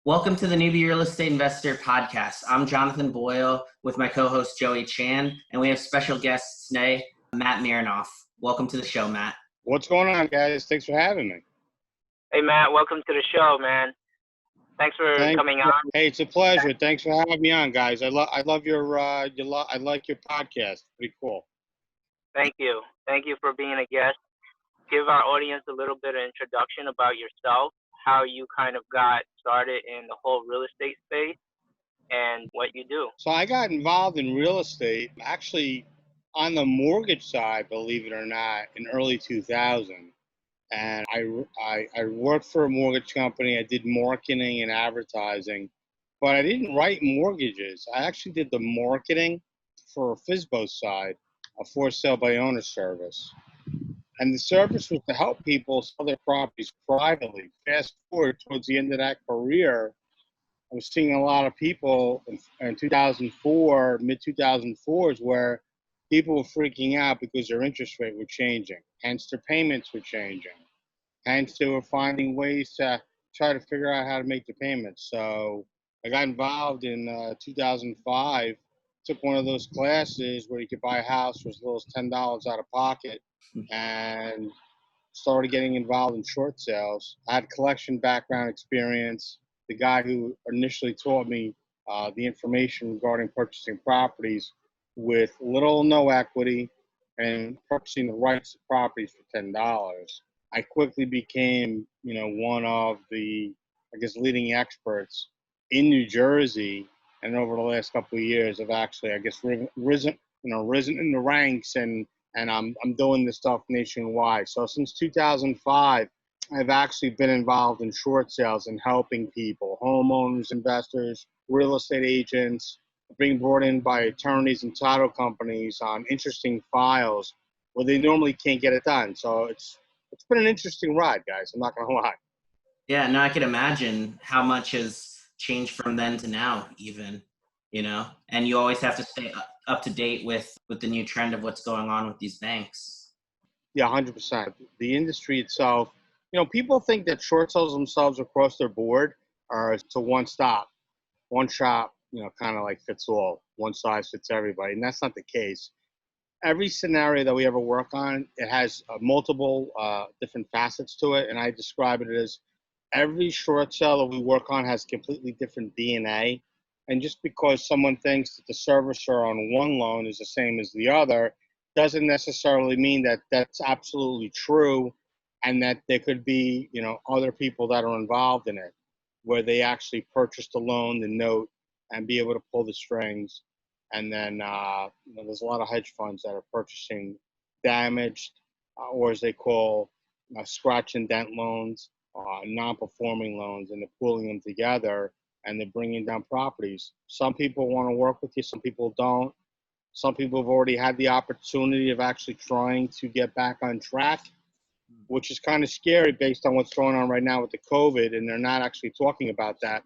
Welcome to the Newbie Real Estate Investor Podcast. I'm Jonathan Boyle with my co-host Joey Chan, and we have special guests today, Matt Merenoff. Welcome to the show, Matt. What's going on, guys? Thanks for having me. Hey, Matt. Welcome to the show, man. Thanks for coming on. Hey, it's a pleasure. Thanks for having me on, guys. I love your I like your podcast. Pretty cool. Thank you. Thank you for being a guest. Give our audience a little bit of introduction about yourself, how you kind of got started in the whole real estate space, and what you do. So I got involved in real estate, actually on the mortgage side, believe it or not, in early 2000. And I worked for a mortgage company. I did marketing and advertising, but I didn't write mortgages. I actually did the marketing for a FSBO side, a for sale by owner service. And the service was to help people sell their properties privately. Fast forward towards the end of that career, I was seeing a lot of people in 2004, mid-2004s, where people were freaking out because their interest rate were changing. Hence, their payments were changing. Hence, they were finding ways to try to figure out how to make the payments. So I got involved in 2005, took one of those classes where you could buy a house for as little as $10 out of pocket, and started getting involved in short sales. I had collection background experience. The guy who initially taught me the information regarding purchasing properties with little or no equity and purchasing the rights to properties for $10. I quickly became, one of the, leading experts in New Jersey. And over the last couple of years, I've actually, risen in the ranks, and I'm doing this stuff nationwide. So since 2005, I've actually been involved in short sales and helping people, homeowners, investors, real estate agents, being brought in by attorneys and title companies on interesting files where they normally can't get it done. So it's been an interesting ride, guys. I'm not going to lie. Yeah, no, I could imagine how much has changed from then to now, even, and you always have to stay up to date with the new trend of what's going on with these banks. Yeah, 100%. The industry itself, people think that short sales themselves across their board are to one shop, kind of like fits all, one size fits everybody. And that's not the case. Every scenario that we ever work on, it has multiple different facets to it. And I describe it as every short sale that we work on has completely different DNA. And just because someone thinks that the servicer on one loan is the same as the other, doesn't necessarily mean that that's absolutely true, and that there could be, other people that are involved in it, where they actually purchase the loan, the note, and be able to pull the strings. And then there's a lot of hedge funds that are purchasing damaged, or as they call scratch and dent loans, non-performing loans, and they're pooling them together, and they're bringing down properties. Some people want to work with you, some people don't. Some people have already had the opportunity of actually trying to get back on track, which is kind of scary based on what's going on right now with the COVID, and they're not actually talking about that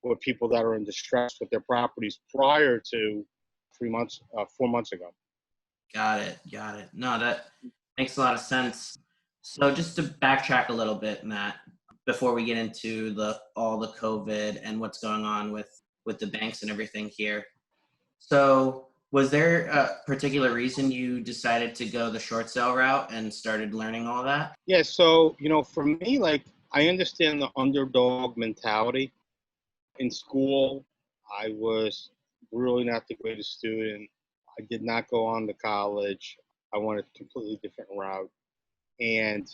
with people that are in distress with their properties prior to 4 months ago. Got it. No, that makes a lot of sense. So just to backtrack a little bit, Matt, before we get into all the COVID and what's going on with the banks and everything here. So was there a particular reason you decided to go the short sale route and started learning all that? Yeah, so, for me, I understand the underdog mentality. In school, I was really not the greatest student. I did not go on to college. I went a completely different route. And,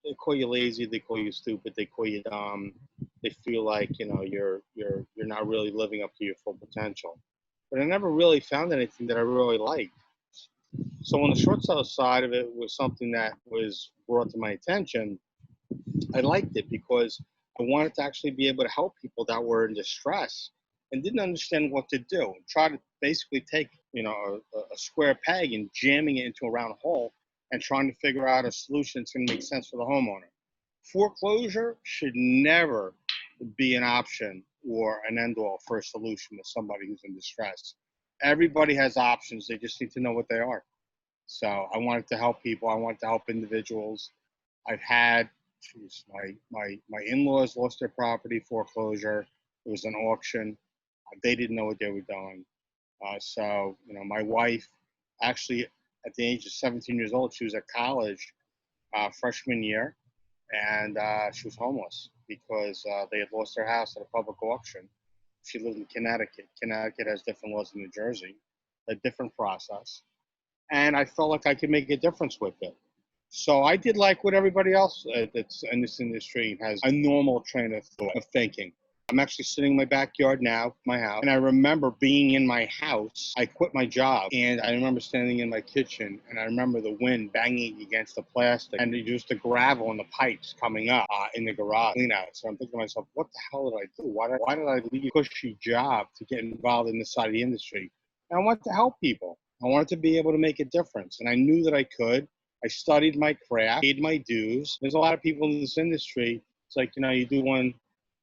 they call you lazy, they call you stupid, they call you dumb. They feel like, you're not really living up to your full potential. But I never really found anything that I really liked. So on the short sale side of it was something that was brought to my attention. I liked it because I wanted to actually be able to help people that were in distress and didn't understand what to do. Try to basically take, a square peg and jamming it into a round hole and trying to figure out a solution that's going to make sense for the homeowner. Foreclosure should never be an option or an end-all for a solution to somebody who's in distress. Everybody has options. They just need to know what they are. So I wanted to help people. I wanted to help individuals. I've had Jeez, my in-laws lost their property foreclosure. It was an auction. They didn't know what they were doing. So, my wife actually, at the age of 17 years old, she was at college freshman year, and she was homeless because they had lost their house at a public auction. She lived in Connecticut. Connecticut has different laws than New Jersey, a different process. And I felt like I could make a difference with it. So I did like what everybody else that's in this industry has a normal train of thought, of thinking. I'm actually sitting in my backyard now, my house, and I remember being in my house. I quit my job, and I remember standing in my kitchen, and I remember the wind banging against the plastic, and just the gravel and the pipes coming up in the garage. Clean out. So I'm thinking to myself, what the hell did I do? Why did I leave a cushy job to get involved in this side of the industry? And I wanted to help people. I wanted to be able to make a difference, and I knew that I could. I studied my craft, paid my dues. There's a lot of people in this industry. It's like, you do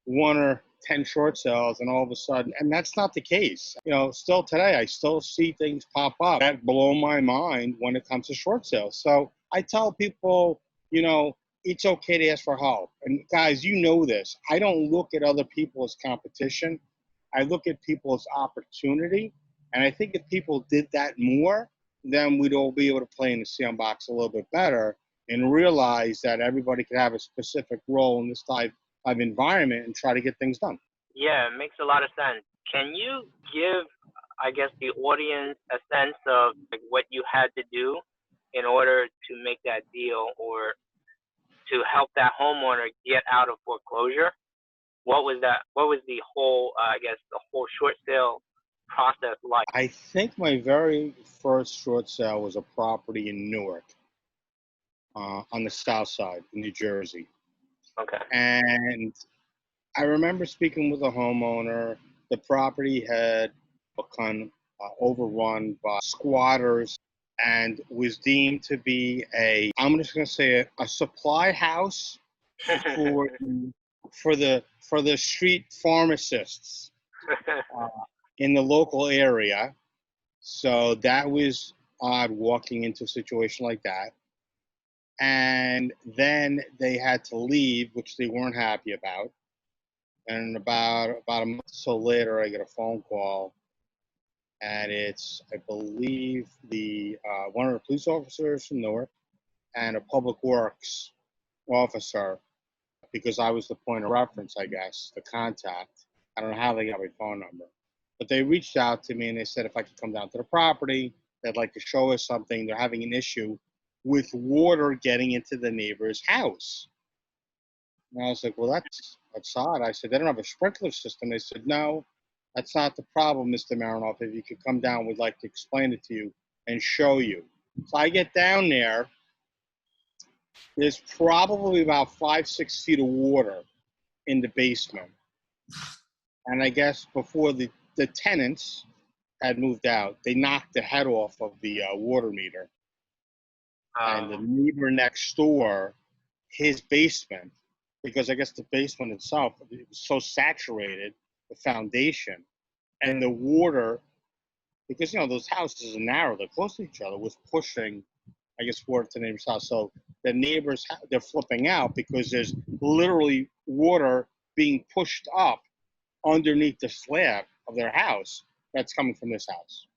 one or 10 short sales, and all of a sudden, and that's not the case. Still today, I still see things pop up that blow my mind when it comes to short sales. So I tell people, it's okay to ask for help. And guys, this. I don't look at other people as competition. I look at people as opportunity. And I think if people did that more, then we'd all be able to play in the sandbox a little bit better and realize that everybody could have a specific role in this type of environment and try to get things done. Yeah, it makes a lot of sense. Can you give, I guess, the audience a sense of what you had to do in order to make that deal or to help that homeowner get out of foreclosure? What was that? What was the whole, the whole short sale process like? I think my very first short sale was a property in Newark, on the south side in New Jersey. Okay. And I remember speaking with a homeowner. The property had become overrun by squatters and was deemed to be I'm just going to say a supply house for the street pharmacists in the local area. So that was odd walking into a situation like that. And then they had to leave, which they weren't happy about. And about a month or so later, I get a phone call, and it's, I believe, the one of the police officers from Newark and a public works officer, because I was the point of reference, I guess, the contact. I don't know how they got my phone number, but they reached out to me and they said if I could come down to the property, they'd like to show us something. They're having an issue with water getting into the neighbor's house. And I was like, well, that's odd. I said, they don't have a sprinkler system. They said, no, that's not the problem, Mr. Merenoff. If you could come down, we'd like to explain it to you and show you. So I get down there. There's probably about 5-6 feet of water in the basement. And I guess before the tenants had moved out, they knocked the head off of the water meter. And the neighbor next door, his basement, because I guess the basement itself, it was so saturated, the foundation, and the water, because, those houses are narrow, they're close to each other, was pushing, I guess, water to the neighbor's house. So the neighbors, they're flipping out because there's literally water being pushed up underneath the slab of their house that's coming from this house.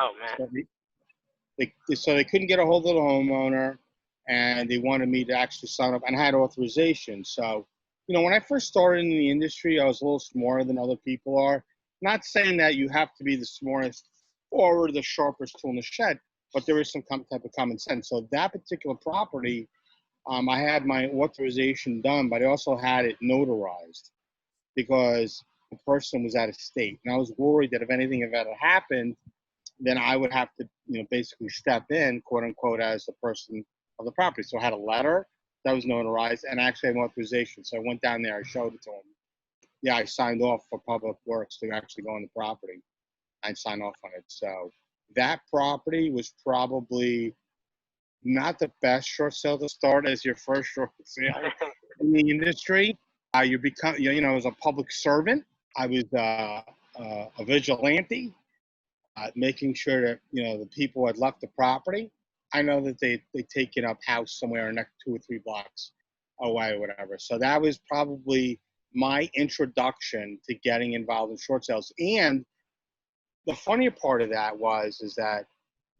Oh, man. So they couldn't get a hold of the homeowner, and they wanted me to actually sign up, and I had authorization. So, when I first started in the industry, I was a little smarter than other people are. Not saying that you have to be the smartest or the sharpest tool in the shed, but there is some type of common sense. So that particular property, I had my authorization done, but I also had it notarized because the person was out of state. And I was worried that if anything had happened, then I would have to, basically step in, quote unquote, as the person of the property. So I had a letter that was notarized, and I actually had authorization. So I went down there, I showed it to him. Yeah, I signed off for Public Works to actually go on the property and sign off on it. So that property was probably not the best short sale to start as your first short sale in the industry. You become, as a public servant. I was a vigilante. Making sure that the people had left the property. I know that they taken up house somewhere in the next 2 or 3 blocks. away or whatever. So that was probably my introduction to getting involved in short sales. And the funnier part of that is that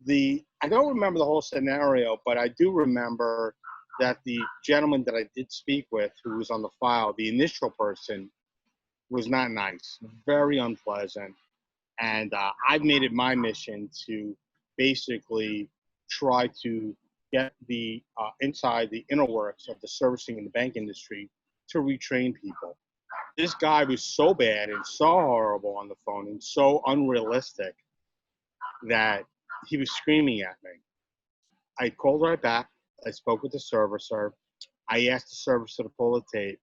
I don't remember the whole scenario, but I do remember that the gentleman that I did speak with, who was on the file, the initial person, was not nice, very unpleasant. And I've made it my mission to basically try to get the inside the inner works of the servicing and the bank industry to retrain people. This guy was so bad and so horrible on the phone and so unrealistic that he was screaming at me. I called right back. I spoke with the servicer. I asked the servicer to pull the tape.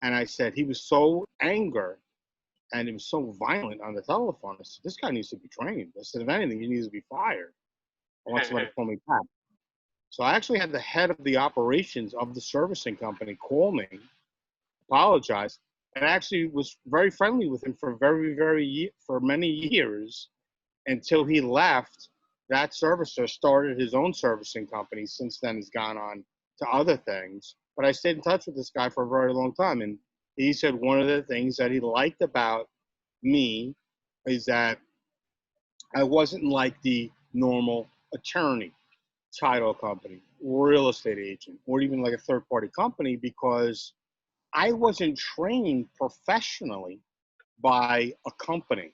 And I said, he was so angry and he was so violent on the telephone. I said, this guy needs to be trained. I said, if anything, he needs to be fired. I want somebody to call me back. So I actually had the head of the operations of the servicing company call me, apologize, and actually was very friendly with him for for many years until he left. That servicer started his own servicing company. Since then, he's gone on to other things. But I stayed in touch with this guy for a very long time. And he said one of the things that he liked about me is that I wasn't like the normal attorney, title company, real estate agent, or even like a third-party company, because I wasn't trained professionally by a company.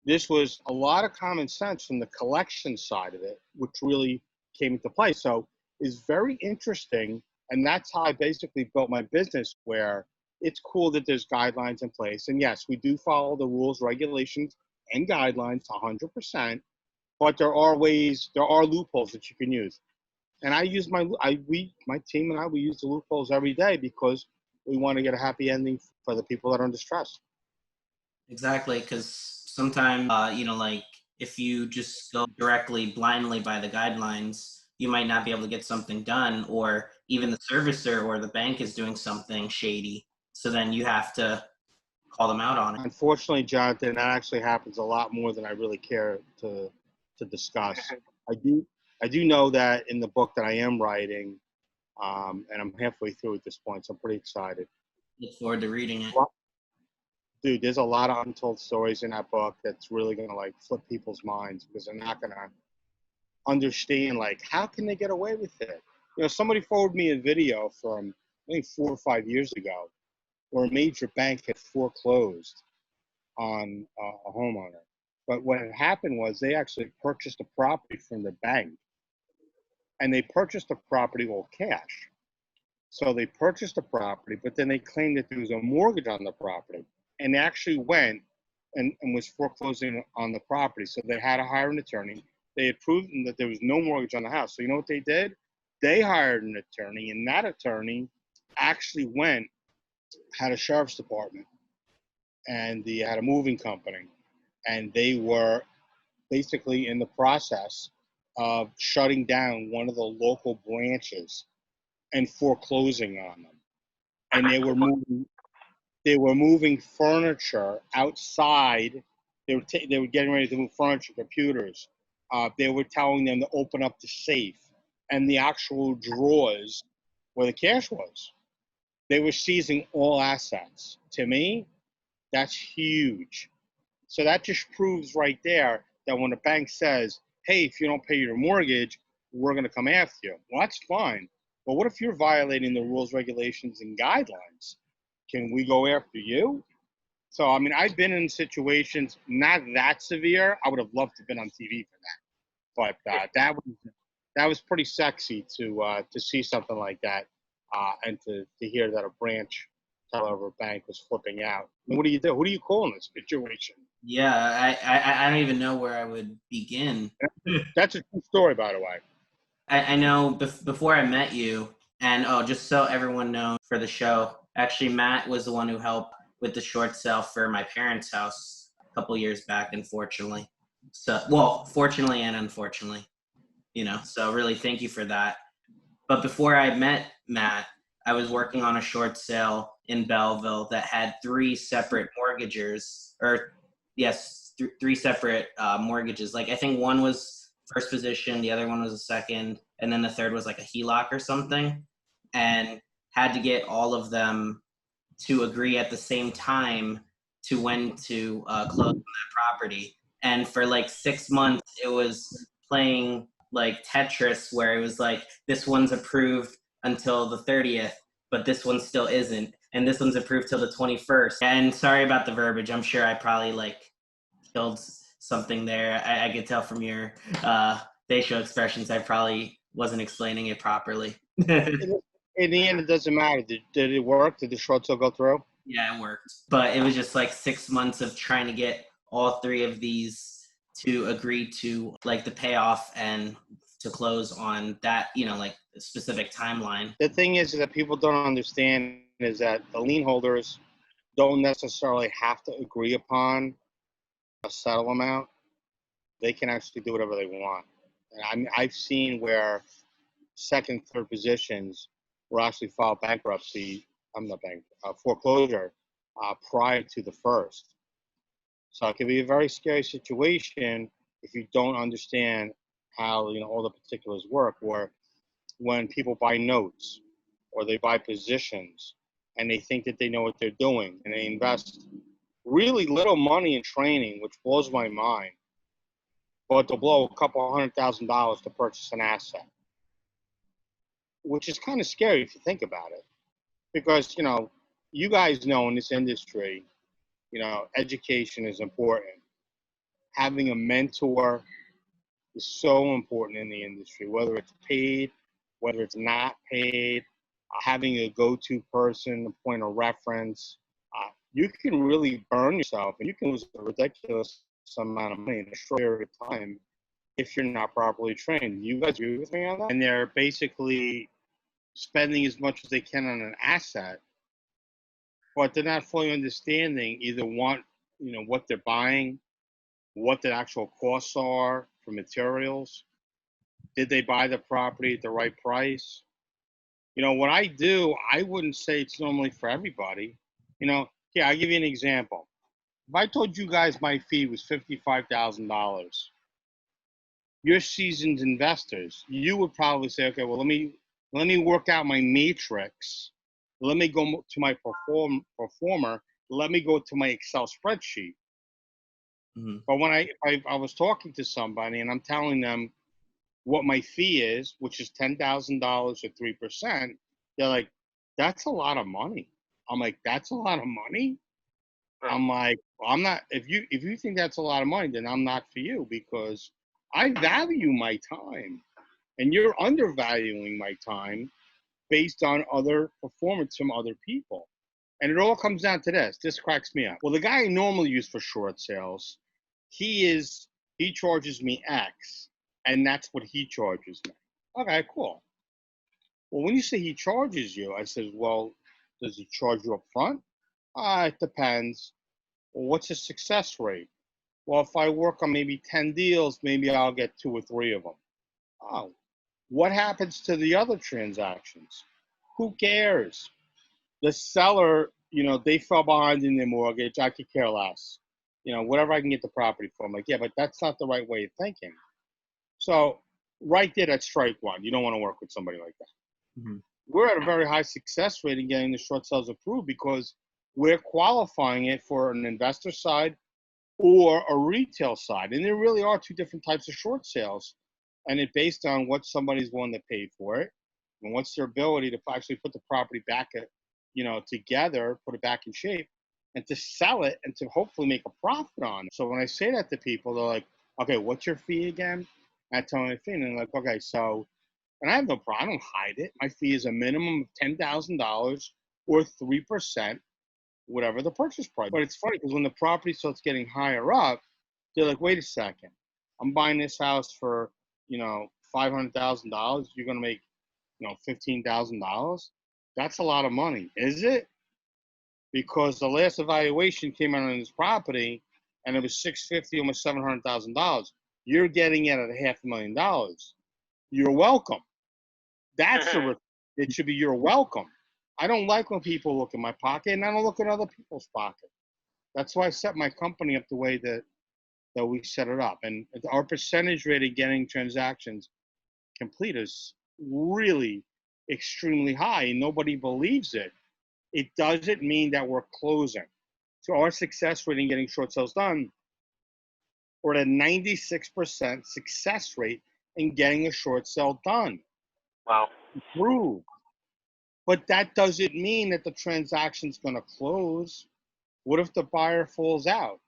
This was a lot of common sense from the collection side of it, which really came into play. So it's very interesting, and that's how I basically built my business, where it's cool that there's guidelines in place. And yes, we do follow the rules, regulations, and guidelines 100%, but there are loopholes that you can use. And I use my team and I, we use the loopholes every day because we want to get a happy ending for the people that are under stress. Exactly, because sometimes, like if you just go directly blindly by the guidelines, you might not be able to get something done, or even the servicer or the bank is doing something shady. So then you have to call them out on it. Unfortunately, Jonathan, that actually happens a lot more than I really care to discuss. I do know that in the book that I am writing, and I'm halfway through at this point, so I'm pretty excited. Look forward to reading it. Dude, there's a lot of untold stories in that book that's really going to like flip people's minds, because they're not going to understand, like, how can they get away with it? You know, somebody forwarded me a video from, I think, 4 or 5 years ago, where a major bank had foreclosed on a homeowner. But what had happened was they actually purchased a property from the bank, and they purchased the property all cash. So they purchased the property, but then they claimed that there was a mortgage on the property, and they actually went and was foreclosing on the property. So they had to hire an attorney. They had proven that there was no mortgage on the house. So you know what they did? They hired an attorney, and that attorney actually had a sheriff's department, and they had a moving company, and they were basically in the process of shutting down one of the local branches and foreclosing on them. And they were moving furniture outside. They were getting ready to move furniture, computers. They were telling them to open up the safe and the actual drawers where the cash was. They were seizing all assets. To me, that's huge. So that just proves right there that when a bank says, hey, if you don't pay your mortgage, we're going to come after you. Well, that's fine. But what if you're violating the rules, regulations, and guidelines? Can we go after you? So, I mean, I've been in situations not that severe. I would have loved to have been on TV for that. But that was pretty sexy to see something like that, and to hear that a branch teller of a bank was flipping out. I mean, what do you do? Who do you call in this situation? Yeah, I don't even know where I would begin. That's a true story, by the way. I know before I met you, and just so everyone knows for the show, actually Matt was the one who helped with the short sale for my parents' house a couple years back, unfortunately. So, well, fortunately and unfortunately, so really thank you for that. But before I met Matt, I was working on a short sale in Belleville that had 3 separate mortgagers, or yes, 3 separate mortgages. Like, I think one was first position, the other one was a second, and then the third was like a HELOC or something. And had to get all of them to agree at the same time to when to close on that property. And for like 6 months, it was playing like Tetris, where it was like, this one's approved until the 30th, but this one still isn't. And this one's approved till the 21st. And sorry about the verbiage. I'm sure I probably like killed something there. I could tell from your facial expressions, I probably wasn't explaining it properly. In the end, it doesn't matter. Did it work? Did the short sale go through? Yeah, it worked. But it was just like 6 months of trying to get all three of these to agree to like the payoff and to close on that, like specific timeline. The thing is that people don't understand is that the lien holders don't necessarily have to agree upon a settle amount. They can actually do whatever they want. And I've seen where second, third positions will actually file bankruptcy. I'm not foreclosure prior to the first. So it can be a very scary situation if you don't understand how all the particulars work. Or when people buy notes or they buy positions and they think that they know what they're doing and they invest really little money in training, which blows my mind, but they'll blow a couple $100,000 to purchase an asset, which is kind of scary if you think about it. Because, you guys know in this industry, education is important. Having a mentor is so important in the industry, whether it's paid, whether it's not paid, having a go-to person, a point of reference. You can really burn yourself and you can lose a ridiculous amount of money in a short period of time if you're not properly trained. You guys agree with me on that? And they're basically spending as much as they can on an asset, but they're not fully understanding either what they're buying, what the actual costs are for materials. Did they buy the property at the right price? What I do, I wouldn't say it's normally for everybody. Yeah, I'll give you an example. If I told you guys my fee was $55,000, you're seasoned investors, you would probably say, okay, well, let me work out my matrix. Let me go to my performer. Let me go to my Excel spreadsheet. Mm-hmm. But when I was talking to somebody and I'm telling them what my fee is, which is $10,000 or 3%, they're like, that's a lot of money. I'm like, that's a lot of money? I'm like, well, I'm not. If you think that's a lot of money, then I'm not for you, because I value my time, and you're undervaluing my time based on other performance from other people. And it all comes down to this. This cracks me up. Well, the guy I normally use for short sales, he charges me X, and that's what he charges me. Okay, cool. Well, when you say he charges you, I said, well, does he charge you up front? It depends. Well, what's his success rate? Well, if I work on maybe 10 deals, maybe I'll get 2 or 3 of them. Oh, what happens to the other transactions? Who cares? The seller, they fell behind in their mortgage. I could care less. Whatever I can get the property for. I'm like, yeah, but that's not the right way of thinking. So right there, that's strike one. You don't want to work with somebody like that. Mm-hmm. We're at a very high success rate in getting the short sales approved because we're qualifying it for an investor side or a retail side. And there really are 2 different types of short sales. And it's based on what somebody's willing to pay for it and what's their ability to actually put the property back together, put it back in shape, and to sell it and to hopefully make a profit on it. So when I say that to people, they're like, okay, what's your fee again? I tell them my fee, and they're like, okay, so, and I have no problem. I don't hide it. My fee is a minimum of $10,000 or 3%, whatever the purchase price. But it's funny because when the property starts getting higher up, they're like, wait a second, I'm buying this house for, $500,000. You're going to make, $15,000. That's a lot of money. Is it? Because the last evaluation came out on this property and it was $650,000, almost $700,000. You're getting it at $500,000. You're welcome. That's it should be you're welcome. I don't like when people look in my pocket, and I don't look in other people's pocket. That's why I set my company up the way that we set it up. And our percentage rate of getting transactions complete is really, extremely high and nobody believes it, it doesn't mean that we're closing. So our success rate in getting short sales done, we're at a 96% success rate in getting a short sale done. Wow. Approved. But that doesn't mean that the transaction's going to close. What if the buyer falls out?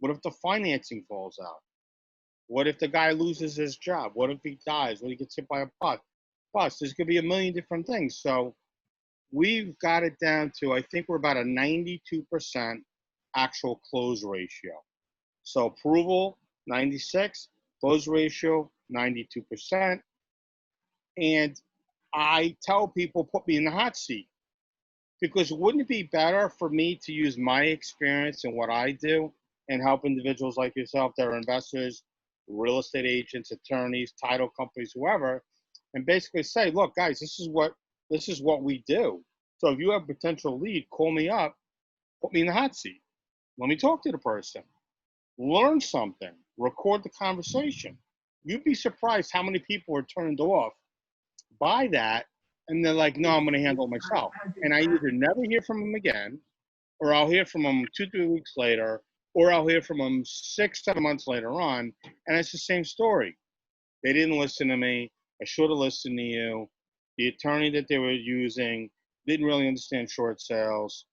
What if the financing falls out? What if the guy loses his job? What if he dies? What if he gets hit by a bus? There's going to be a million different things. So we've got it down to, I think we're about a 92% actual close ratio. So approval, 96, close ratio, 92%. And I tell people, put me in the hot seat. Because wouldn't it be better for me to use my experience and what I do and help individuals like yourself that are investors, real estate agents, attorneys, title companies, whoever, and basically say, look, guys, this is what we do. So if you have a potential lead, call me up, put me in the hot seat. Let me talk to the person. Learn something. Record the conversation. You'd be surprised how many people are turned off by that, and they're like, no, I'm going to handle it myself. And I either never hear from them again, or I'll hear from them 2-3 weeks later, or I'll hear from them 6-7 months later on, and it's the same story. They didn't listen to me. I should have listened to you. The attorney that they were using didn't really understand short sales.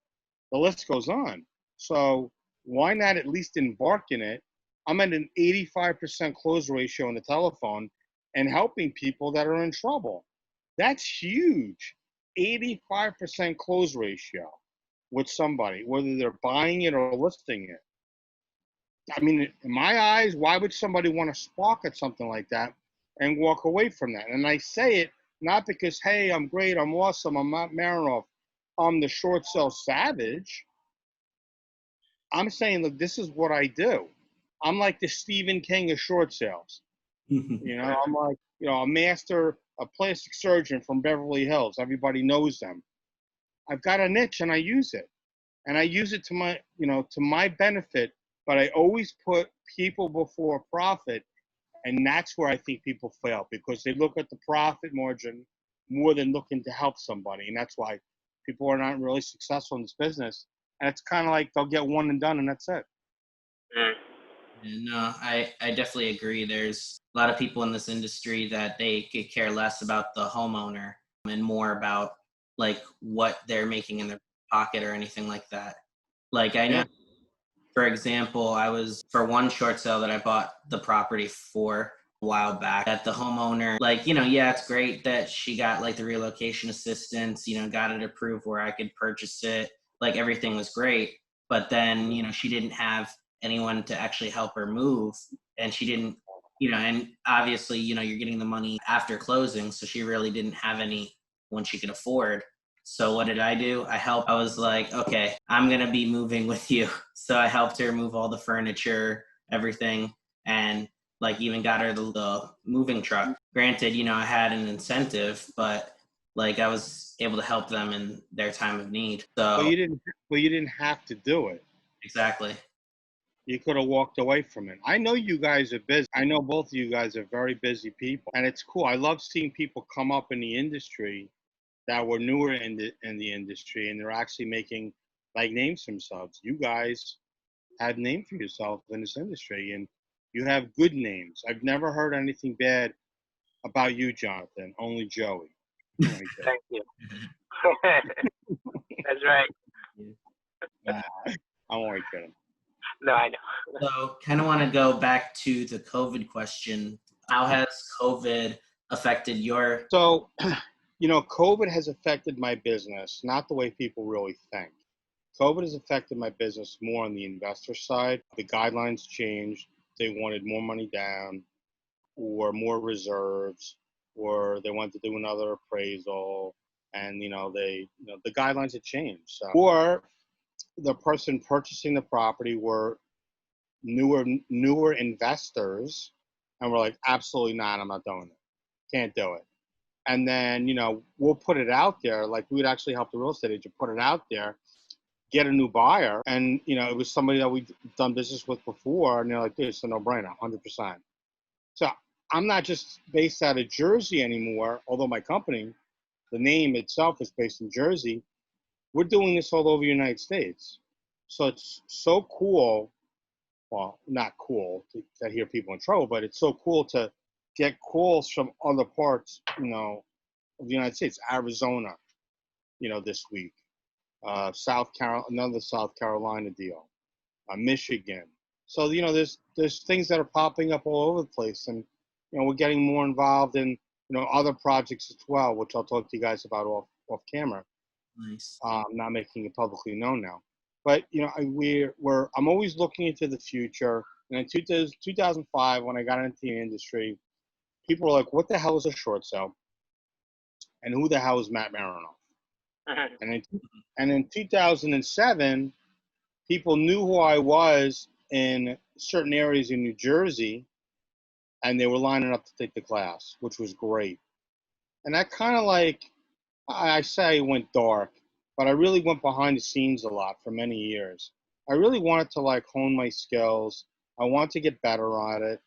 The list goes on. So why not at least embark in it? I'm at an 85% close ratio on the telephone and helping people that are in trouble. That's huge. 85% close ratio with somebody, whether they're buying it or listing it. I mean, in my eyes, why would somebody want to spark at something like that and walk away from that? And I say it not because, hey, I'm great, I'm awesome, I'm not Merenoff, I'm the short sale savage. I'm saying, look, this is what I do. I'm like the Stephen King of short sales. I'm like, a master, a plastic surgeon from Beverly Hills. Everybody knows them. I've got a niche and I use it. And I use it to my benefit, but I always put people before profit. And that's where I think people fail, because they look at the profit margin more than looking to help somebody. And that's why people are not really successful in this business. And it's kind of like they'll get one and done and that's it. No, I definitely agree. There's a lot of people in this industry that they could care less about the homeowner and more about like what they're making in their pocket or anything like that. Like I know, for example, I was for one short sale that I bought the property for a while back, that the homeowner, like, yeah, it's great that she got like the relocation assistance, got it approved where I could purchase it. Like everything was great. But then, she didn't have anyone to actually help her move. And she didn't, and obviously, you're getting the money after closing. So she really didn't have anyone she could afford. So what did I do? I was like, okay, I'm going to be moving with you. So I helped her move all the furniture, everything, and like even got her the moving truck. Granted, I had an incentive, but like I was able to help them in their time of need. So But you didn't have to do it. Exactly. You could have walked away from it. I know you guys are busy. I know both of you guys are very busy people, and it's cool. I love seeing people come up in the industry that were newer in the industry, and they're actually making like names for themselves. You guys have name for yourself in this industry, and you have good names. I've never heard anything bad about you, Jonathan. Only Joey. Thank you. That's right. I'm only kidding. No, I know. So kind of want to go back to the COVID question. How has COVID affected your... So, COVID has affected my business, not the way people really think. COVID has affected my business more on the investor side. The guidelines changed. They wanted more money down or more reserves, or they wanted to do another appraisal. And, the guidelines had changed. So, or the person purchasing the property were newer investors, and we're like, absolutely not, I'm not doing it. Can't do it. And then, we'll put it out there. Like we'd actually help the real estate agent put it out there, get a new buyer. And, it was somebody that we'd done business with before. And they're like, dude, it's a no-brainer, 100%. So I'm not just based out of Jersey anymore, although my company the name itself is based in Jersey. We're doing this all over the United States. So it's so cool. Well, not cool to hear people in trouble, but it's so cool to get calls from other parts, of the United States, Arizona, this week, another South Carolina deal, Michigan. So there's things that are popping up all over the place, and we're getting more involved in other projects as well, which I'll talk to you guys about off camera. Nice. I'm not making it publicly known now, but I'm always looking into the future. And in 2005, when I got into the industry, people were like, "What the hell is a short sale?" And who the hell is Matt Merenoff? And in 2007, people knew who I was in certain areas in New Jersey, and they were lining up to take the class, which was great. And that kind of I say went dark, but I really went behind the scenes a lot for many years. I really wanted to hone my skills. I wanted to get better at it.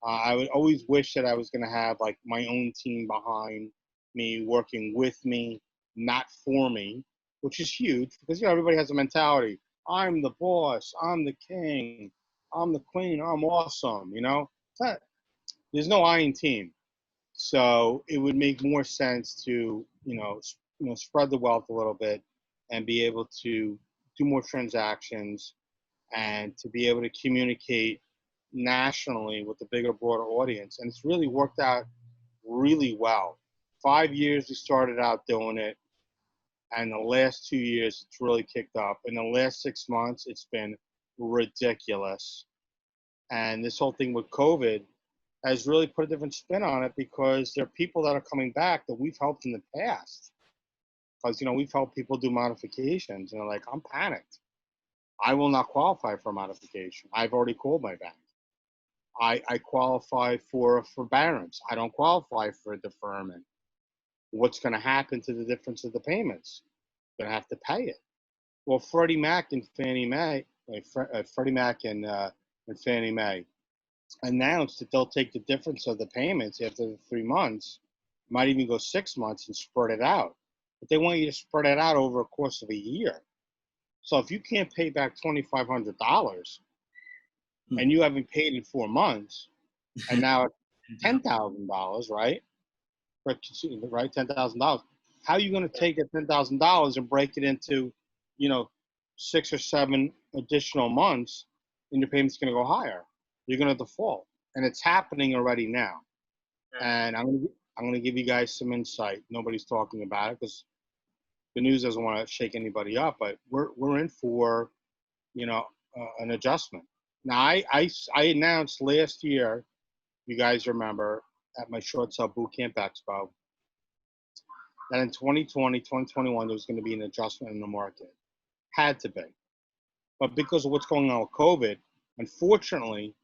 I would always wish that I was going to have my own team behind me, working with me, not for me, which is huge because everybody has a mentality. I'm the boss. I'm the king. I'm the queen. I'm awesome. There's no I in team. So it would make more sense to spread the wealth a little bit and be able to do more transactions and to be able to communicate nationally with a bigger, broader audience. And it's really worked out really well. 5 years we started out doing it, and the last 2 years it's really kicked up. In the last 6 months, it's been ridiculous. And this whole thing with COVID has really put a different spin on it because there are people that are coming back that we've helped in the past. Because, we've helped people do modifications, and they're like, I'm panicked. I will not qualify for a modification. I've already called my bank. I qualify for a forbearance. I don't qualify for a deferment. What's going to happen to the difference of the payments? Going to have to pay it. Well, Freddie Mac and Fannie Mae, Freddie Mac and Fannie Mae announced that they'll take the difference of the payments after the 3 months, might even go 6 months and spread it out. But they want you to spread it out over a course of a year. So if you can't pay back $2,500 and you haven't paid in 4 months, and now it's $10,000, right? Right, $10,000. How are you going to take that $10,000 and break it into, 6 or 7 additional months, and your payment's going to go higher? You're going to default, and it's happening already now. And I'm going to give you guys some insight. Nobody's talking about it because the news doesn't want to shake anybody up, but we're in for, an adjustment. Now, I announced last year, you guys remember, at my short sale boot camp expo, that in 2020, 2021, there was going to be an adjustment in the market. Had to be. But because of what's going on with COVID, unfortunately,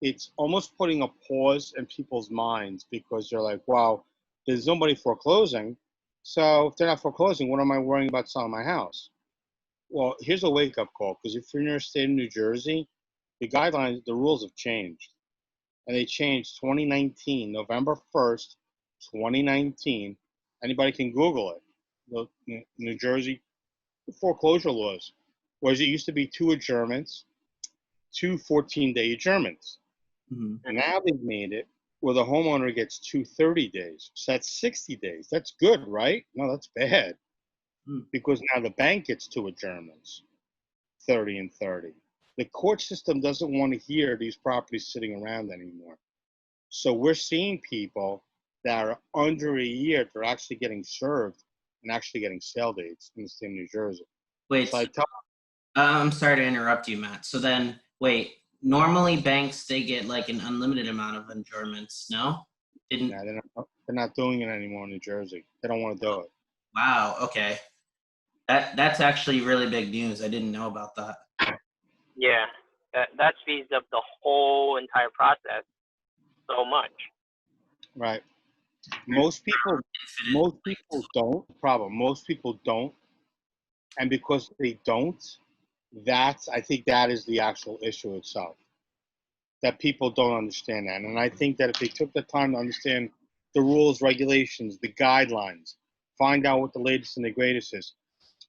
it's almost putting a pause in people's minds because they're like, wow, there's nobody foreclosing. So if they're not foreclosing, what am I worrying about selling my house? Well, here's a wake-up call, because if you're in your state of New Jersey, the guidelines, the rules have changed. And they changed 2019, November 1st, 2019. Anybody can Google it. The New Jersey foreclosure laws. Whereas it used to be 2 adjournments, 2 14-day adjournments. Mm-hmm. Now they've made it where the homeowner gets 2 30 days. So that's 60 days. That's good, right? No, that's bad. Because now the bank gets 2 adjournments, 30 and 30. The court system doesn't want to hear these properties sitting around anymore. So we're seeing people that are under a year, they're actually getting served and actually getting sale dates in the state of New Jersey. Wait, so I'm sorry to interrupt you, Matt. So then, wait, normally banks, they get an unlimited amount of adjournments, no? Yeah, they're not doing it anymore in New Jersey. They don't want to do it. Wow, okay. That's actually really big news. I didn't know about that. Yeah, that speeds up the whole entire process so much. Right. Most people don't. Problem. Most people don't, and because they don't, I think that is the actual issue itself. That people don't understand that, and I think that if they took the time to understand the rules, regulations, the guidelines, find out what the latest and the greatest is.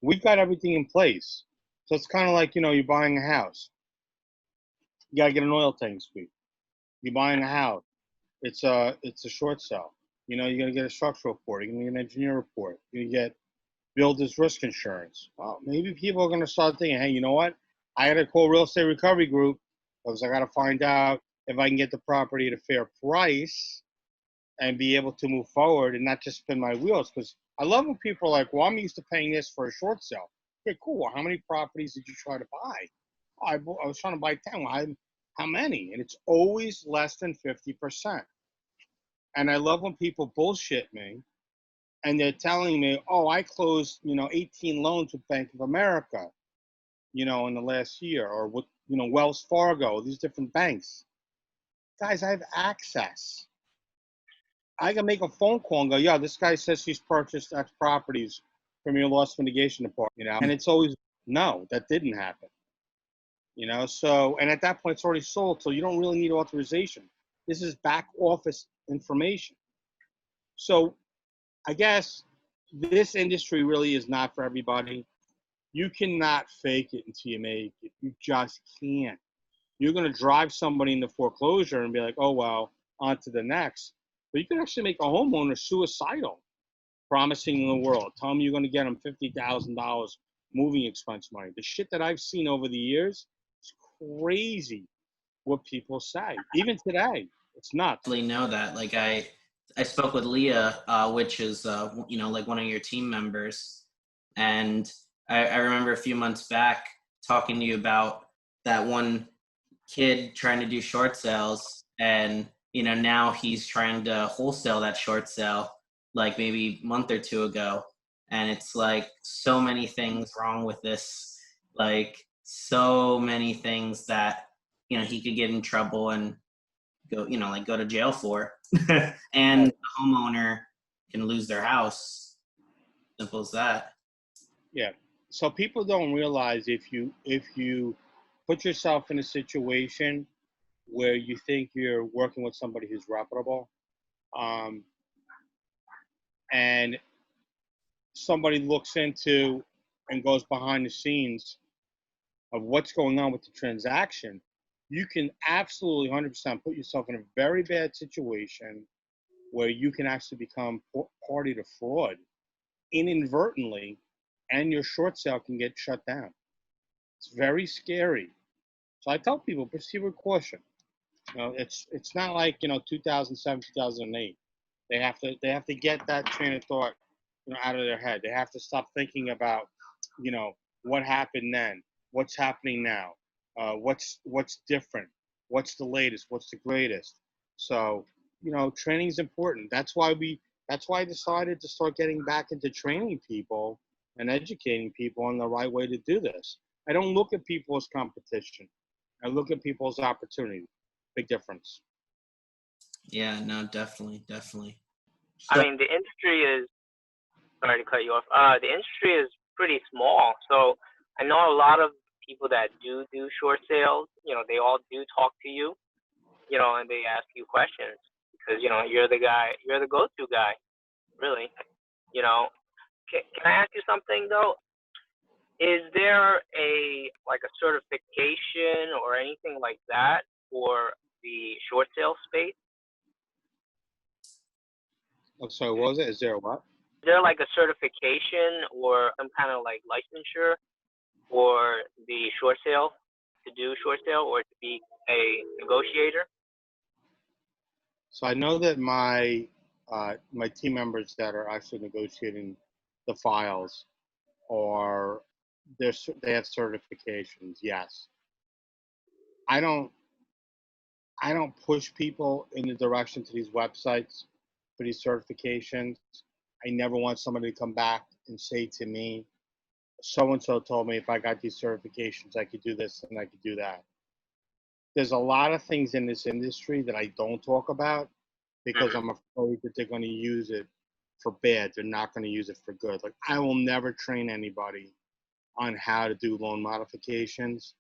We've got everything in place. So it's kind of like, you're buying a house. You got to get an oil tank sweep. You're buying a house. It's a short sale. You're going to get a structural report. You're going to get an engineer report. You're going to get builder's risk insurance. Well, maybe people are going to start thinking, hey, you know what? I got to call Real Estate Recovery Group because I got to find out if I can get the property at a fair price and be able to move forward and not just spin my wheels. Because I love when people are like, well, I'm used to paying this for a short sale. Okay, cool. Well, how many properties did you try to buy? Oh, I was trying to buy 10. Well, how many? And it's always less than 50%. And I love when people bullshit me and they're telling me, oh, I closed, 18 loans with Bank of America, in the last year, or with, Wells Fargo, these different banks. Guys, I have access. I can make a phone call and go, yeah, this guy says he's purchased X properties from your loss mitigation department, and it's always, no, that didn't happen. So, and at that point, it's already sold, so you don't really need authorization. This is back office information. So I guess this industry really is not for everybody. You cannot fake it until you make it. You just can't. You're going to drive somebody into foreclosure and be like, oh, well, on to the next. But you can actually make a homeowner suicidal, promising the world. Tell them you're going to get them $50,000 moving expense money. The shit that I've seen over the years is crazy what people say. Even today, it's nuts. I know that. Like I spoke with Leah, which is like one of your team members, and I remember a few months back talking to you about that one kid trying to do short sales, and now he's trying to wholesale that short sale, like maybe a month or two ago, and it's like so many things wrong with this, like so many things that he could get in trouble and go go to jail for. And the homeowner can lose their house. Simple as that. Yeah. So people don't realize if you put yourself in a situation where you think you're working with somebody who's reputable, and somebody looks into and goes behind the scenes of what's going on with the transaction, you can absolutely 100% put yourself in a very bad situation where you can actually become party to fraud inadvertently, and your short sale can get shut down. It's very scary. So I tell people, proceed with caution. It's not like 2007, 2008. They have to get that train of thought out of their head. They have to stop thinking about what happened then, what's happening now, what's different, what's the latest, what's the greatest. So training is important. That's why I decided to start getting back into training people and educating people on the right way to do this. I don't look at people as competition. I look at people as opportunity. Big difference. Yeah, no, definitely. I mean, the industry is, sorry to cut you off. The industry is pretty small. So I know a lot of people that do short sales, they all do talk to you, and they ask you questions because, you're the guy, you're the go-to guy, really. Can I ask you something though? Is there a certification or anything like that for the short sale space? Oh, sorry, what was it? Is there a what? Is there like a certification or some kind of like licensure for the short sale, to do short sale or to be a negotiator? So I know that my team members that are actually negotiating the files they have certifications. Yes. I don't push people in the direction to these websites for these certifications. I never want somebody to come back and say to me, so-and-so told me if I got these certifications, I could do this and I could do that. There's a lot of things in this industry that I don't talk about because I'm afraid that they're going to use it for bad. They're not going to use it for good. Like, I will never train anybody on how to do loan modifications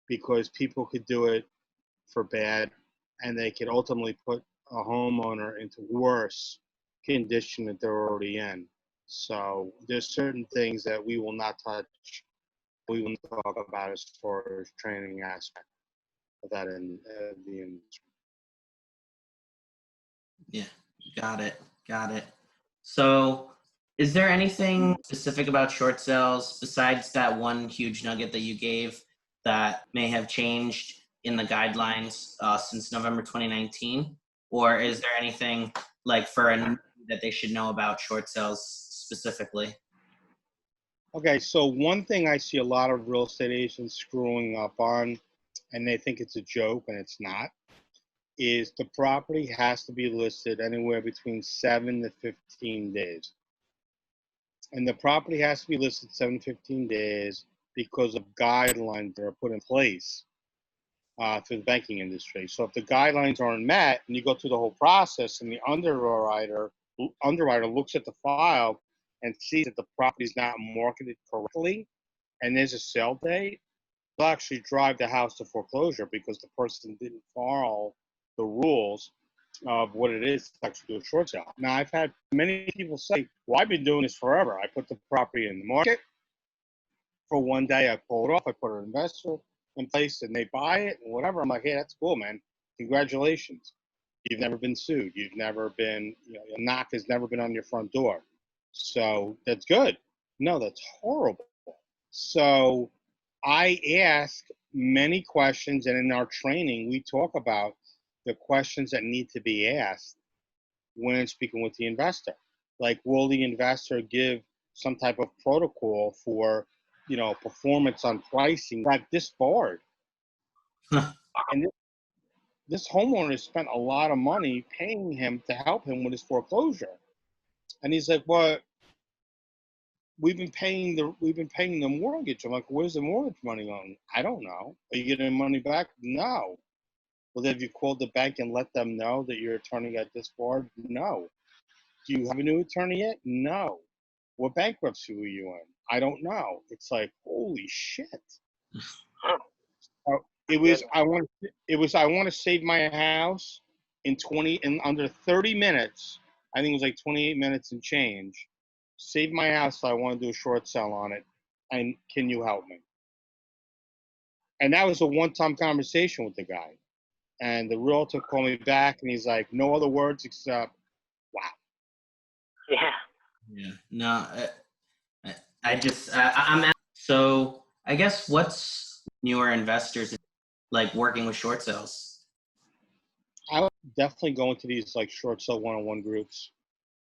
because people could do it for bad and they could ultimately put a homeowner into worse condition that they're already in. So there's certain things that we will not touch, we will not talk about as far as training aspect of that in the industry. Yeah, got it. Got it. So, is there anything specific about short sales besides that one huge nugget that you gave that may have changed in the guidelines since November 2019? Or is there anything like for a newbie that they should know about short sales specifically? Okay, so one thing I see a lot of real estate agents screwing up on, and they think it's a joke and it's not, is the property has to be listed anywhere between 7 to 15 days. And the property has to be listed 7 to 15 days because of guidelines that are put in place through the banking industry. So if the guidelines aren't met and you go through the whole process and the underwriter looks at the file and sees that the property is not marketed correctly and there's a sale date, they'll actually drive the house to foreclosure because the person didn't follow the rules of what it is to actually do a short sale. Now, I've had many people say, well, I've been doing this forever. I put the property in the market. For one day, I pull it off. I put an investor in place and they buy it and whatever. I'm like, hey, that's cool, man. Congratulations. You've never been sued. You've never been, a knock has never been on your front door. So that's good. No, that's horrible. So I ask many questions, and in our training, we talk about the questions that need to be asked when speaking with the investor. Like, will the investor give some type of protocol for, performance on pricing that disbarred? And this homeowner spent a lot of money paying him to help him with his foreclosure. And he's like, well, we've been paying the mortgage. I'm like, where's the mortgage money on? I don't know. Are you getting money back? No. Well, have you called the bank and let them know that your attorney got disbarred? No. Do you have a new attorney yet? No. What bankruptcy were you in? I don't know. It's like, holy shit. It was I want to save my house in under 30 minutes. I think it was like 28 minutes and change. Save my house. So I want to do a short sale on it. And can you help me? And that was a one-time conversation with the guy. And the realtor called me back and he's like, no other words except, wow. Yeah. Yeah. No, so I guess what's newer investors like working with short sales? I would definitely go into these like short sale one-on-one groups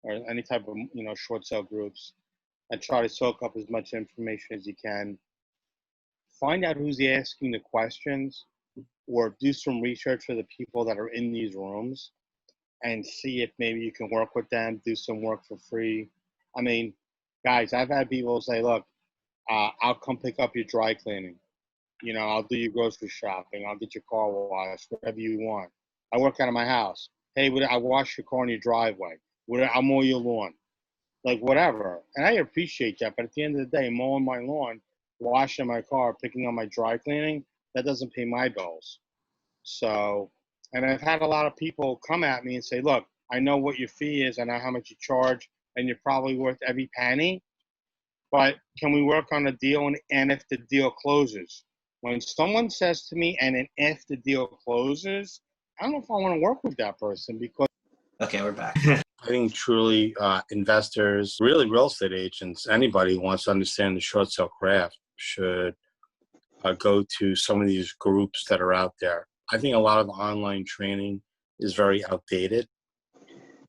or any type of short sale groups and try to soak up as much information as you can. Find out who's asking the questions or do some research for the people that are in these rooms and see if maybe you can work with them, do some work for free. I mean, guys, I've had people say, look, I'll come pick up your dry cleaning. I'll do your grocery shopping. I'll get your car washed, whatever you want. I work out of my house. Hey, I wash your car in your driveway. I'll mow your lawn. Like, whatever. And I appreciate that. But at the end of the day, mowing my lawn, washing my car, picking up my dry cleaning, that doesn't pay my bills. So, and I've had a lot of people come at me and say, look, I know what your fee is. I know how much you charge, and you're probably worth every penny. But can we work on a deal and if the deal closes? When someone says to me, and if the deal closes, I don't know if I want to work with that person because. Okay, we're back. I think truly investors, really real estate agents, anybody who wants to understand the short sale craft should go to some of these groups that are out there. I think a lot of the online training is very outdated.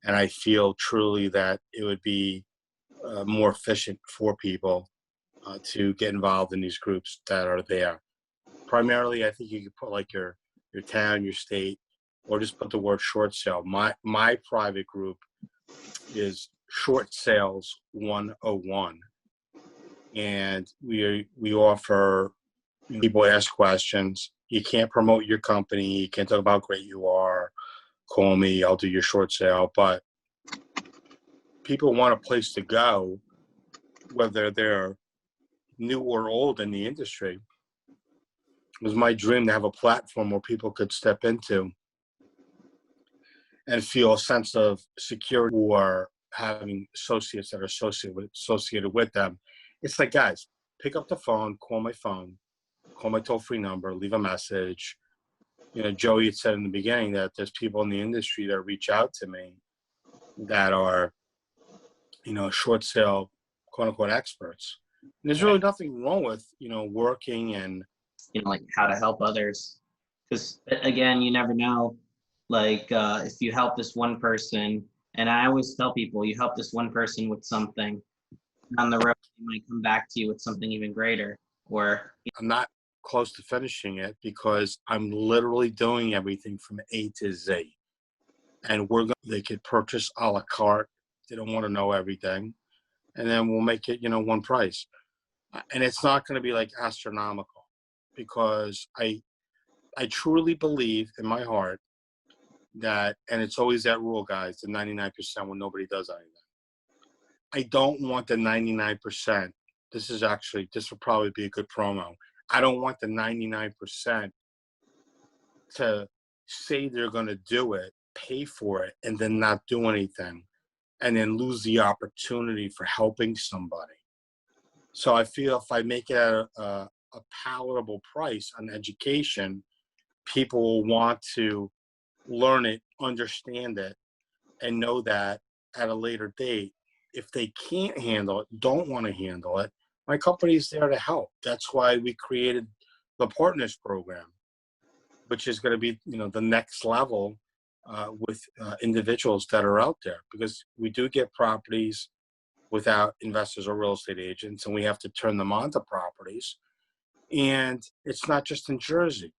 And I feel truly that it would be more efficient for people to get involved in these groups that are there. Primarily, I think you could put like your town, your state, or just put the word short sale. My private group is Short Sales 101, and we offer people ask questions. You can't promote your company, you can't talk about how great you are. Call me, I'll do your short sale. But people want a place to go, whether they're new or old in the industry. It was my dream to have a platform where people could step into and feel a sense of security or having associates that are associated with them. It's like, guys, pick up the phone, call my toll-free number, leave a message. You know, Joey had said in the beginning that there's people in the industry that reach out to me that are, you know, short sale, quote unquote, experts. And there's really nothing wrong with, you know, working and, you know, like how to help others. Because again, you never know, like if you help this one person, and I always tell people, you help this one person with something, down the road, they might come back to you with something even greater. Or I'm not close to finishing it because I'm literally doing everything from A to Z. And they could purchase a la carte. They don't want to know everything. And then we'll make it, you know, one price. And it's not going to be like astronomical, because I truly believe in my heart that, and it's always that rule, guys, the 99% when nobody does anything. I don't want the 99%. This will probably be a good promo. I don't want the 99% to say they're going to do it, pay for it, and then not do anything, and then lose the opportunity for helping somebody. So I feel if I make it at a palatable price on education, people will want to learn it, understand it, and know that at a later date, if they can't handle it, don't want to handle it, my company is there to help. That's why we created the Partners Program, which is going to be, you know, the next level with individuals that are out there, because we do get properties without investors or real estate agents, and we have to turn them on to properties. And it's not just in Jersey.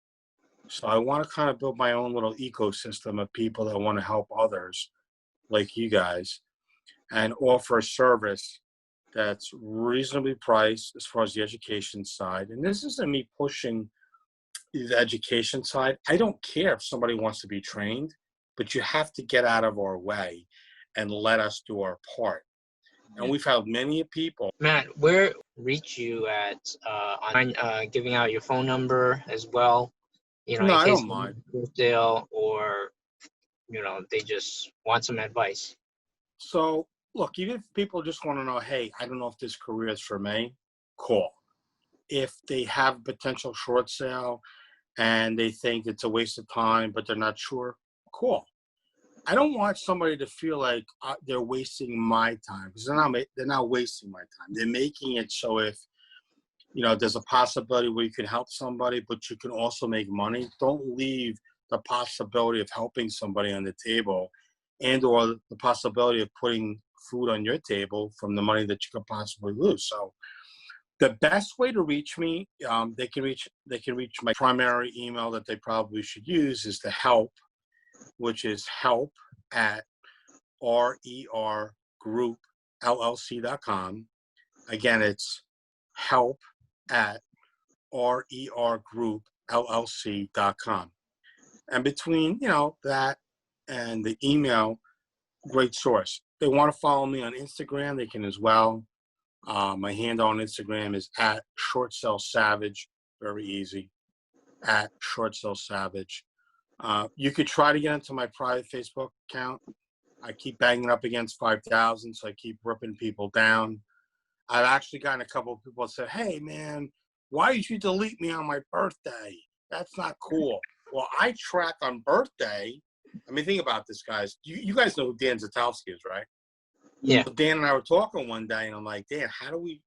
So I want to kind of build my own little ecosystem of people that want to help others like you guys, and offer a service that's reasonably priced as far as the education side. And this isn't me pushing the education side. I don't care if somebody wants to be trained, but you have to get out of our way and let us do our part. And we've had many people. Matt, where reach you at on giving out your phone number as well? You know, No, in I case don't mind. sale, or you know, they just want some advice. So look, even if people just want to know, hey, I don't know if this career is for me, call. If they have potential short sale and they think it's a waste of time, but they're not sure, call. I don't want somebody to feel like they're wasting my time, because they're not wasting my time. They're making it so if, you know, there's a possibility where you can help somebody, but you can also make money. Don't leave the possibility of helping somebody on the table, and or the possibility of putting food on your table from the money that you could possibly lose. So the best way to reach me, they can reach my primary email that they probably should use is the help, which is help@rergroupllc.com. Again, it's help@rergroupllc.com. And between, you know, that and the email, great source. They want to follow me on Instagram, they can as well. My handle on Instagram is @ShortSellSavage. Very easy. @ShortSellSavage. You could try to get into my private Facebook account. I keep banging up against 5,000, so I keep ripping people down. I've actually gotten a couple of people that said, hey, man, why did you delete me on my birthday? That's not cool. Well, I track on birthday. I mean, think about this, guys. You guys know who Dan Zatowski is, right? Yeah. So Dan and I were talking one day, and I'm like, Dan, how do we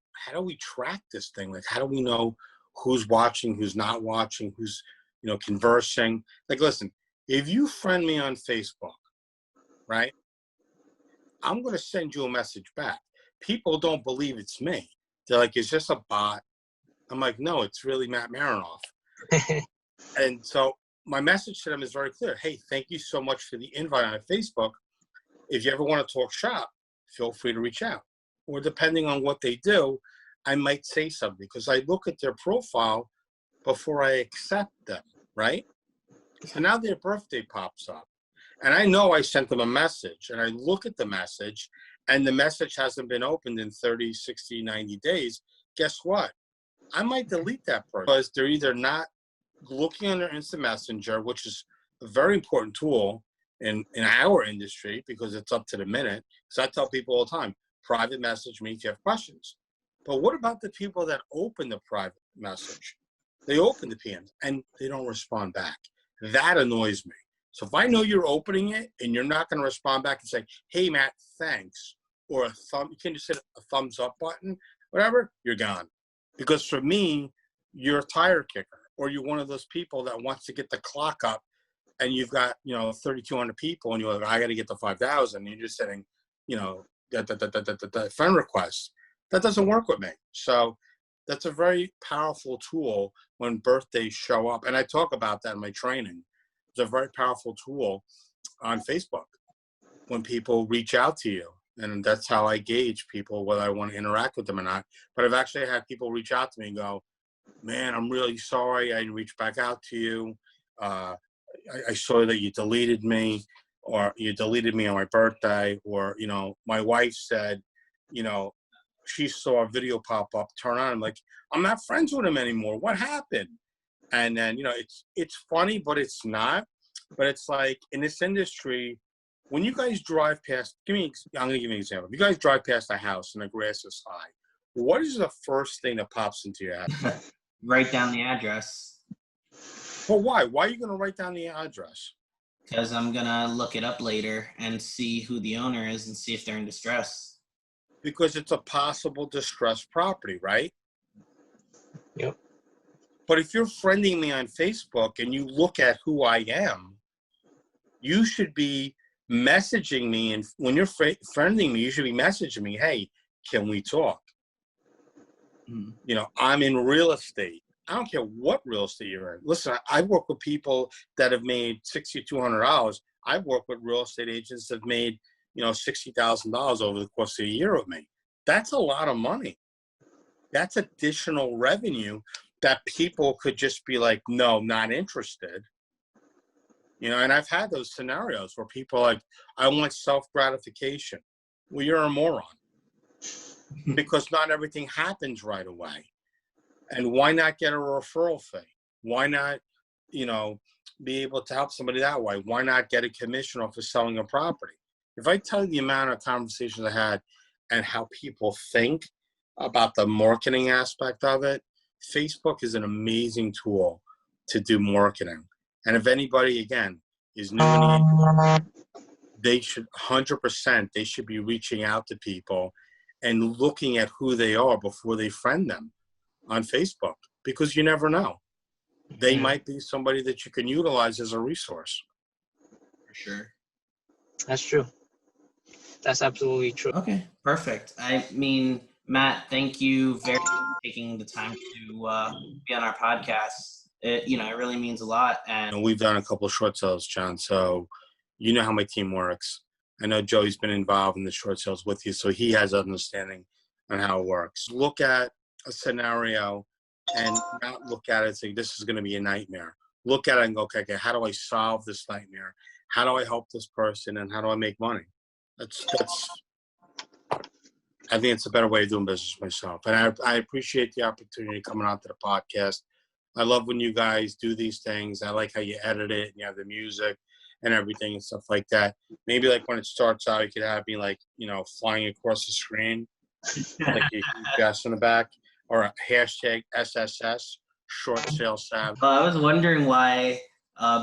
track this thing? Like, how do we know who's watching, who's not watching, who's, you know, conversing? Like, listen, if you friend me on Facebook, right, I'm going to send you a message back. People don't believe it's me. They're like, is this a bot? I'm like, no, it's really Matt Merenoff. And so my message to them is very clear. Hey, thank you so much for the invite on Facebook. If you ever want to talk shop, feel free to reach out. Or depending on what they do, I might say something, because I look at their profile before I accept them, right? So now their birthday pops up. And I know I sent them a message, and I look at the message, and the message hasn't been opened in 30, 60, 90 days. Guess what? I might delete that person, because they're either not looking on their instant messenger, which is a very important tool, in our industry, because it's up to the minute. So I tell people all the time, private message me if you have questions. But what about the people that open the private message? They open the PMs and they don't respond back. That annoys me. So if I know you're opening it and you're not going to respond back and say, hey, Matt, thanks, or a thumb, you can just hit a thumbs up button, whatever, you're gone. Because for me, you're a tire kicker, or you're one of those people that wants to get the clock up and you've got, 3,200 people and you're like, I got to get to 5,000. You're just sending, the friend requests. That doesn't work with me. So that's a very powerful tool when birthdays show up. And I talk about that in my training. It's a very powerful tool on Facebook when people reach out to you. And that's how I gauge people, whether I want to interact with them or not. But I've actually had people reach out to me and go, man, I'm really sorry I didn't reach back out to you. I saw that you deleted me, or you deleted me on my birthday, or, my wife said, she saw a video pop up, turn on. I'm like, I'm not friends with him anymore. What happened? And then, it's funny, but it's not. But it's like in this industry, when you guys drive past, I'm going to give you an example. If you guys drive past a house and the grass is high, what is the first thing that pops into your head? Write down the address. Well, why? Why are you going to write down the address? Because I'm going to look it up later and see who the owner is and see if they're in distress. Because it's a possible distressed property, right? Yep. But if you're friending me on Facebook and you look at who I am, you should be messaging me. And when you're friending me, you should be messaging me, hey, can we talk? I'm in real estate. I don't care what real estate you're in. Listen, I work with people that have made $6,200. I've worked with real estate agents that have made, $60,000 over the course of a year with me. That's a lot of money. That's additional revenue that people could just be like, no, not interested. And I've had those scenarios where people are like, I want self-gratification. Well, you're a moron. Because not everything happens right away. And why not get a referral fee? Why not, be able to help somebody that way? Why not get a commission off of selling a property? If I tell you the amount of conversations I had and how people think about the marketing aspect of it, Facebook is an amazing tool to do marketing. And if anybody, again, is new in the they should 100%, they should be reaching out to people and looking at who they are before they friend them on Facebook, because you never know. They might be somebody that you can utilize as a resource. For sure. That's true. That's absolutely true. Okay, perfect. I mean, Matt, thank you very much for taking the time to be on our podcast. It really means a lot. And we've done a couple of short sales, John, so you know how my team works. I know Joey's been involved in the short sales with you, so he has understanding on how it works. Look at a scenario and not look at it and say, this is going to be a nightmare. Look at it and go, okay, how do I solve this nightmare? How do I help this person? And how do I make money? That's I think it's a better way of doing business myself. And I appreciate the opportunity coming out to the podcast. I love when you guys do these things. I like how you edit it and you have the music and everything and stuff like that. Maybe like when it starts out, you could have me like, flying across the screen, like you guys in the back, or a hashtag SSS, short sale savage. Well, I was wondering why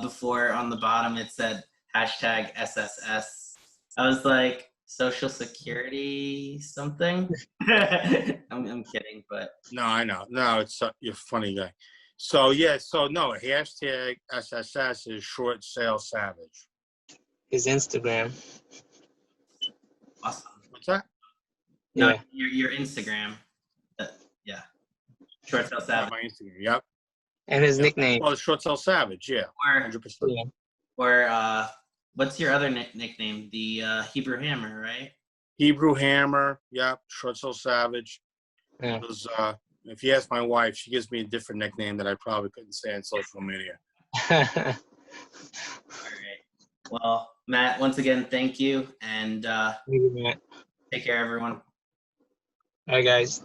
before on the bottom it said hashtag SSS. I was like, Social Security something? I'm kidding, but. No, I know. No, you're a funny guy. So, yeah, no, hashtag SSS is short sale savage. His Instagram. Awesome. What's that? No, Yeah. your Instagram. Yeah. Short sale savage. My Instagram, yep. And his nickname. Well, it's short sale savage, yeah. Or 100%. Yeah. Or what's your other nickname? The Hebrew Hammer, right? Hebrew Hammer, yep. Short sale savage. Yeah. Because, if you ask my wife, she gives me a different nickname that I probably couldn't say on social media. All right. Well, Matt, once again, thank you. And Thank you, Matt. take care, everyone. All right, guys.